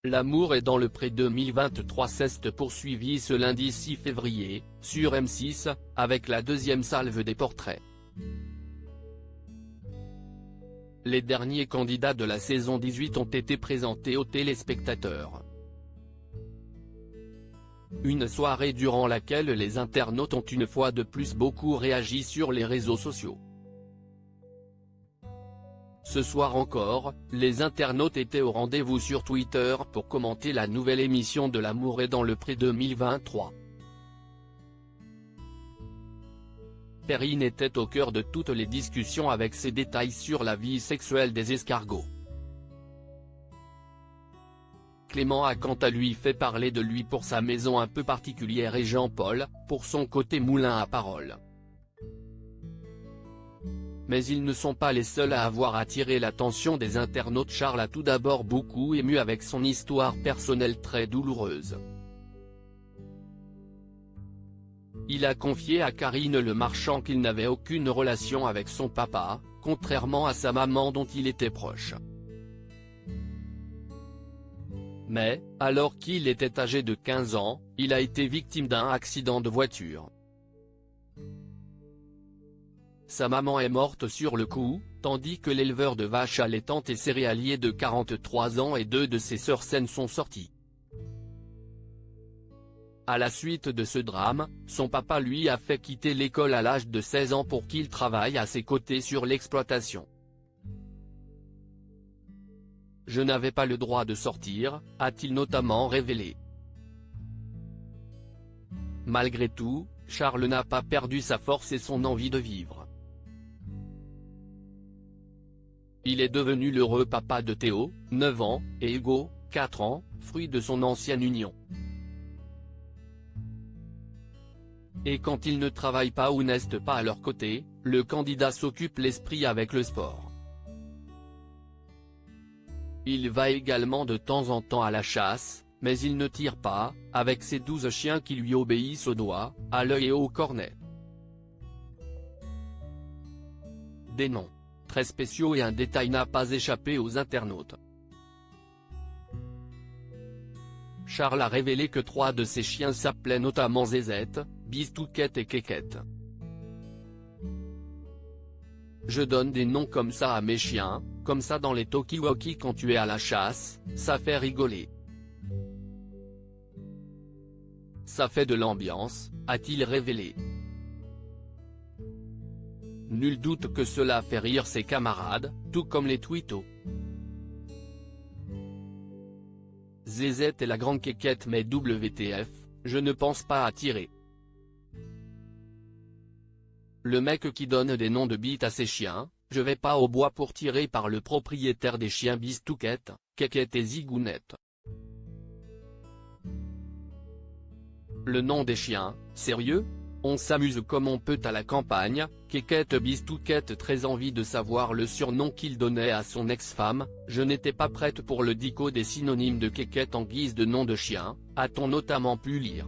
L'amour est dans le pré 2023 s'est poursuivi ce lundi 6 février, sur M6, avec la deuxième salve des portraits. Les derniers candidats de la saison 18 ont été présentés aux téléspectateurs. Une soirée durant laquelle les internautes ont une fois de plus beaucoup réagi sur les réseaux sociaux. Ce soir encore, les internautes étaient au rendez-vous sur Twitter pour commenter la nouvelle émission de L'amour est dans le pré 2023. Perrine était au cœur de toutes les discussions avec ses détails sur la vie sexuelle des escargots. Clément a quant à lui fait parler de lui pour sa maison un peu particulière et Jean-Paul, pour son côté moulin à paroles. Mais ils ne sont pas les seuls à avoir attiré l'attention des internautes. Charles a tout d'abord beaucoup ému avec son histoire personnelle très douloureuse. Il a confié à Karine Le Marchand qu'il n'avait aucune relation avec son papa, contrairement à sa maman dont il était proche. Mais, alors qu'il était âgé de 15 ans, il a été victime d'un accident de voiture. Sa maman est morte sur le coup, tandis que l'éleveur de vaches allaitantes et céréalier de 43 ans et deux de ses sœurs saines sont sortis. À la suite de ce drame, son papa lui a fait quitter l'école à l'âge de 16 ans pour qu'il travaille à ses côtés sur l'exploitation. Je n'avais pas le droit de sortir, a-t-il notamment révélé. Malgré tout, Charles n'a pas perdu sa force et son envie de vivre. Il est devenu l'heureux papa de Théo, 9 ans, et Hugo, 4 ans, fruit de son ancienne union. Et quand ils ne travaillent pas ou n'est pas à leur côté, le candidat s'occupe l'esprit avec le sport. Il va également de temps en temps à la chasse, mais il ne tire pas, avec ses 12 chiens qui lui obéissent au doigt, à l'œil et au cornet. Des noms très spéciaux et un détail n'a pas échappé aux internautes. Charles a révélé que 3 de ses chiens s'appelaient notamment Zézette, Bistouquette et Kékette. Je donne des noms comme ça à mes chiens, comme ça dans les talkie-walkie quand tu es à la chasse, ça fait rigoler. Ça fait de l'ambiance, a-t-il révélé. Nul doute que cela fait rire ses camarades, tout comme les twittos. Zézette et la grande Kékette mais WTF, je ne pense pas à tirer. Le mec qui donne des noms de bites à ses chiens, je vais pas au bois pour tirer par le propriétaire des chiens Bistouquette, Kékette et Zigounette. Le nom des chiens, sérieux? On s'amuse comme on peut à la campagne. Kékette Bistouquette très envie de savoir le surnom qu'il donnait à son ex-femme, je n'étais pas prête pour le dico des synonymes de Kékette en guise de nom de chien, a-t-on notamment pu lire.